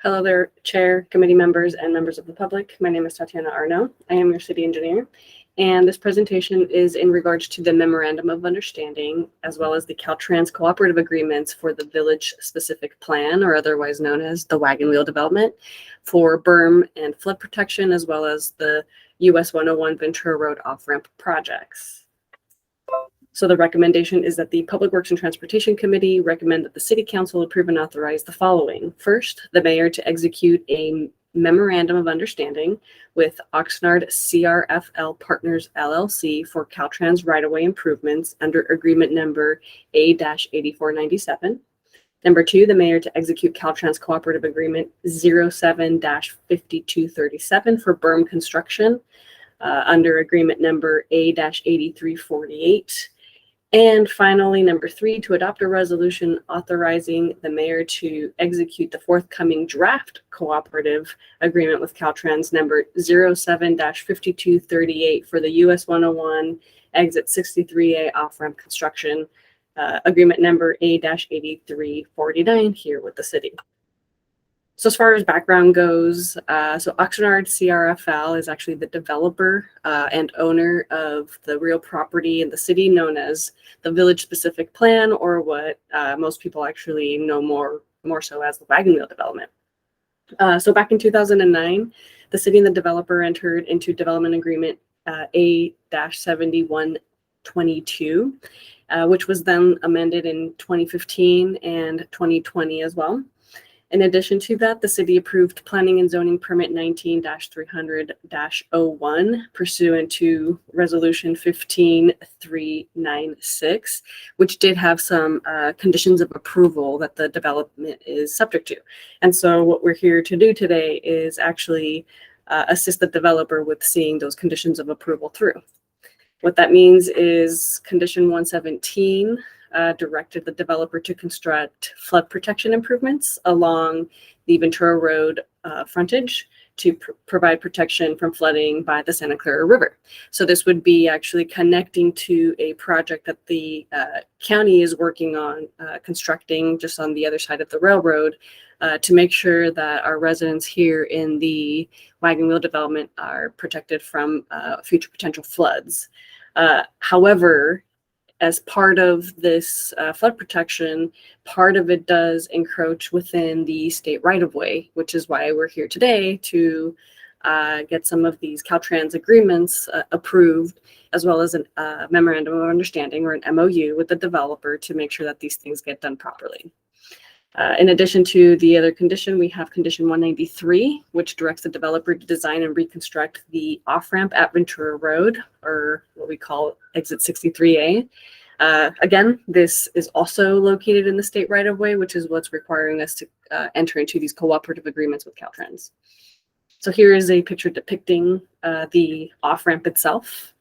Hello there, Chair, committee members, and members of the public. My name is Tatiana Arnaud. I am your city engineer, and this presentation is in regards to the Memorandum of Understanding, as well as the Caltrans cooperative agreements for the village-specific plan, or otherwise known as the Wagon Wheel development, for berm and flood protection, as well as the US 101 Ventura Road off-ramp projects. So the recommendation is that the Public Works and Transportation Committee recommend that the City Council approve and authorize the following. First, the mayor to execute a memorandum of understanding with Oxnard CRFL Partners LLC for Caltrans right-of-way improvements under agreement number A-8497. Number two, the mayor to execute Caltrans cooperative agreement 07-5237 for berm construction under agreement number A-8348. And finally, number three, to adopt a resolution authorizing the mayor to execute the forthcoming draft cooperative agreement with Caltrans number 07-5238 for the US 101 exit 63A off-ramp construction, agreement number A-8349 here with the city. So as far as background goes, so Oxnard CRFL is actually the developer and owner of the real property in the city known as the Village Specific Plan, or what most people actually know more so as the Wagon Wheel development. So back in 2009, the city and the developer entered into development agreement A-7122, which was then amended in 2015 and 2020 as well. In addition to that, the city approved planning and zoning permit 19-300-01 pursuant to resolution 15396, which did have some conditions of approval that the development is subject to. And so what we're here to do today is actually assist the developer with seeing those conditions of approval through. What that means is condition 117 directed the developer to construct flood protection improvements along the Ventura Road frontage to provide protection from flooding by the Santa Clara River. So this would be actually connecting to a project that the county is working on constructing just on the other side of the railroad to make sure that our residents here in the Wagon Wheel development are protected from future potential floods. However, as part of this flood protection, part of it does encroach within the state right-of-way, which is why we're here today to get some of these Caltrans agreements approved, as well as a memorandum of understanding, or an MOU, with the developer to make sure that these things get done properly. In addition to the other condition, we have condition 193, which directs the developer to design and reconstruct the off-ramp at Ventura Road, or what we call exit 63A. Again, this is also located in the state right-of-way, which is what's requiring us to enter into these cooperative agreements with Caltrans. So here is a picture depicting the off-ramp itself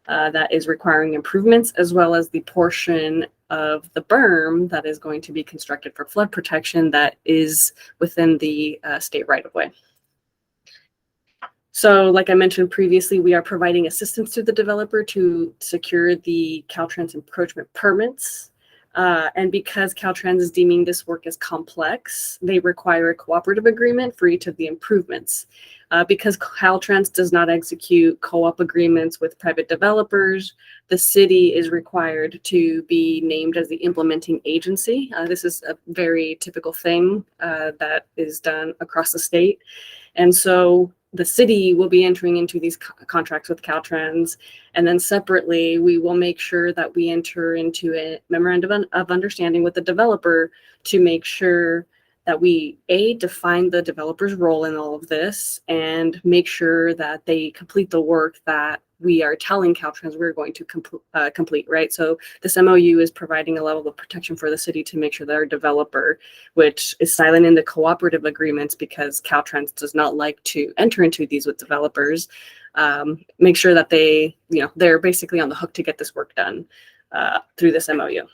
that is requiring improvements, as well as the portion of the berm that is going to be constructed for flood protection that is within the state right-of-way. So like I mentioned previously, we are providing assistance to the developer to secure the Caltrans encroachment permits. And because Caltrans is deeming this work as complex, they require a cooperative agreement for each of the improvements. Because Caltrans does not execute co-op agreements with private developers, the city is required to be named as the implementing agency. This is a very typical thing that is done across the state. And so the city will be entering into these contracts with Caltrans, and then separately, we will make sure that we enter into a memorandum of understanding with the developer to make sure that we, A, define the developer's role in all of this, and make sure that they complete the work that we are telling Caltrans we're going to complete, right? So this MOU is providing a level of protection for the city to make sure that our developer, which is silent in the cooperative agreements because Caltrans does not like to enter into these with developers, make sure that they're basically on the hook to get this work done through this MOU.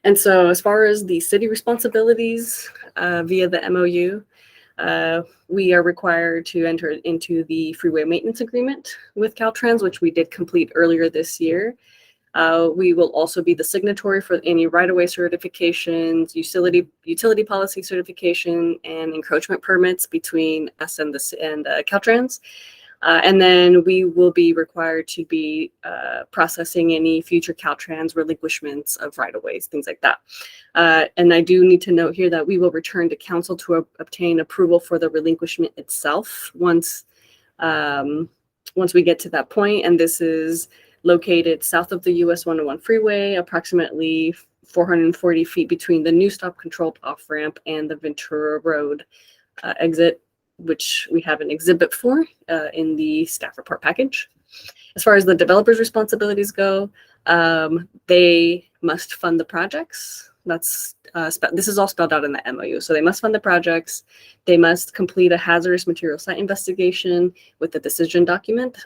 And so as far as the city responsibilities via the MOU, we are required to enter into the freeway maintenance agreement with Caltrans, which we did complete earlier this year. We will also be the signatory for any right-of-way certifications, utility policy certification, and encroachment permits between us and Caltrans. And then we will be required to be processing any future Caltrans relinquishments of right-of-ways, things like that. And I do need to note here that we will return to council to obtain approval for the relinquishment itself once we get to that point. And this is located south of the US 101 freeway, approximately 440 feet between the new stop controlled off-ramp and the Ventura Road exit, which we have an exhibit for in the staff report package. As far as the developer's responsibilities go, they must fund the projects. This is all spelled out in the MOU. So they must fund the projects. They must complete a hazardous material site investigation with the decision document.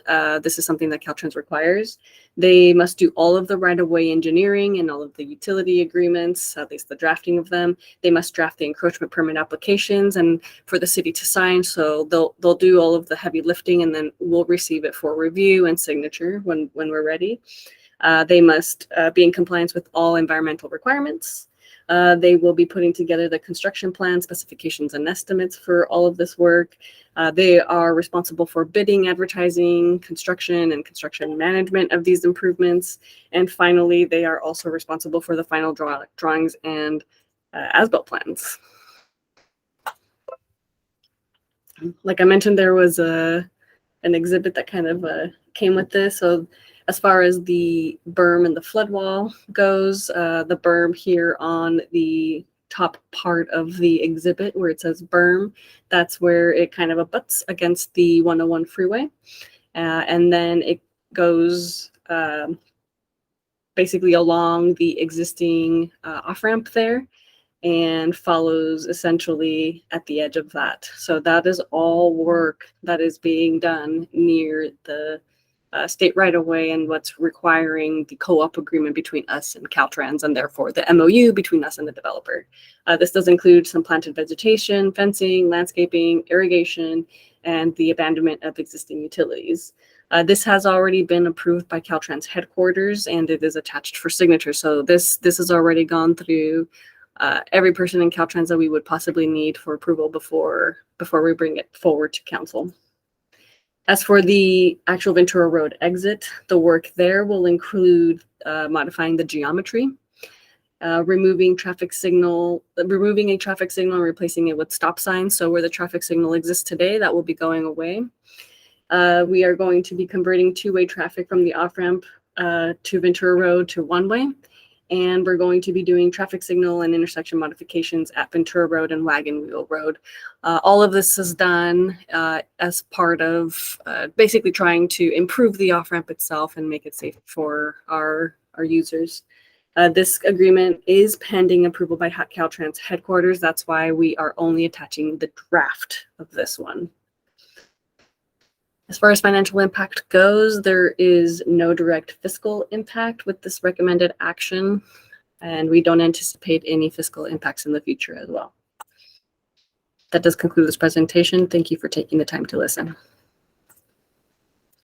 This is something that Caltrans requires. They must do all of the right-of-way engineering and all of the utility agreements, at least the drafting of them. They must draft the encroachment permit applications and for the city to sign. So they'll do all of the heavy lifting, and then we'll receive it for review and signature when we're ready. They must be in compliance with all environmental requirements. They will be putting together the construction plan, specifications, and estimates for all of this work. They are responsible for bidding, advertising, construction, and construction management of these improvements. And finally, they are also responsible for the final drawings and as-built plans. Like I mentioned, there was an exhibit that kind of came with this. So as far as the berm and the flood wall goes, the berm here on the top part of the exhibit where it says berm, that's where it kind of abuts against the 101 freeway. And then it goes basically along the existing off-ramp there and follows essentially at the edge of that. So that is all work that is being done near the state right-of-way and what's requiring the co-op agreement between us and Caltrans, and therefore the MOU between us and the developer. This does include some planted vegetation, fencing, landscaping, irrigation, and the abandonment of existing utilities. This has already been approved by Caltrans headquarters, and it is attached for signature. So this has already gone through every person in Caltrans that we would possibly need for approval before we bring it forward to council. As for the actual Ventura Road exit, the work there will include modifying the geometry, removing a traffic signal and replacing it with stop signs. So where the traffic signal exists today, that will be going away. We are going to be converting two-way traffic from the off-ramp to Ventura Road to one-way. And we're going to be doing traffic signal and intersection modifications at Ventura Road and Wagon Wheel Road. All of this is done as part of basically trying to improve the off-ramp itself and make it safe for our users. This agreement is pending approval by Caltrans headquarters. That's why we are only attaching the draft of this one. As far as financial impact goes, there is no direct fiscal impact with this recommended action, and we don't anticipate any fiscal impacts in the future as well. That does conclude this presentation. Thank you for taking the time to listen.